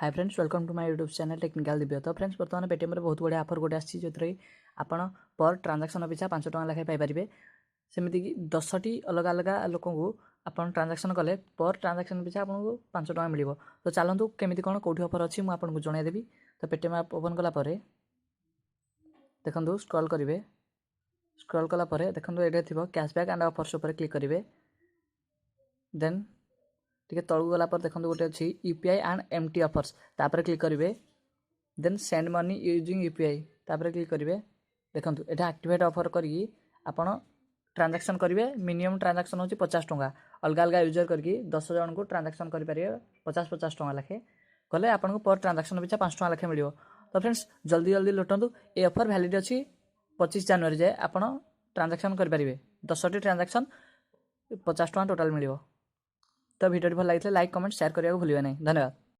Hi friends, welcome to my YouTube channel technical Divya. तो friends, बर्तमान Paytm बहुत बढ़िया ऑफर गोटे आसी जो आप पर ट्रांजैक्शन पिछा 5 टका लेखाएं पाइपर। सेमती 10टी अलग अलग लोक आप ट्रांजैक्शन कले पर ट्रांजैक्शन पिछा आपको 5 टका मिल। तो चलतु केमी कौन कौटी ऑफर अच्छी मुझे जनईदेवी। तो पेटीएम आप ओपन कलापर देखो स्क्रॉल करेंगे। स्क्रॉल कलापर देखो ये थी कैशबैक एंड ऑफर्स उपर क्लिक करेंगे। देन टे तलू गलापर देखो गोटे अच्छी यूपीआई एंड एमटी ऑफर्स तापर क्लिक करेंगे। Then send money using UPI तापर क्लिक करेंगे। देखो ये एक्टिवेट ऑफर करी आपड़ ट्रांजैक्शन करेंगे। मिनिमम ट्रांजैक्शन होची 50 टका। अलग अलग यूजर करके 10 जन को ट्रांजैक्शन करेंगे 50-50 टका लेखे कले आपको पर ट्रांजैक्शन पिछा 5 टका लेखे मिल। तो फ्रेंड्स जल्दी जल्दी लुटंतु। ये ऑफर वैलिड अच्छी 25 जनवरी जाए आप ट्रांजैक्शन करेंगे। 10टी ट्रांजैक्शन 50 टका टोटाल मिल। तो वीडियो भल लगी लाइक कमेंट शेयर करने को भूलिए नहीं। धन्यवाद।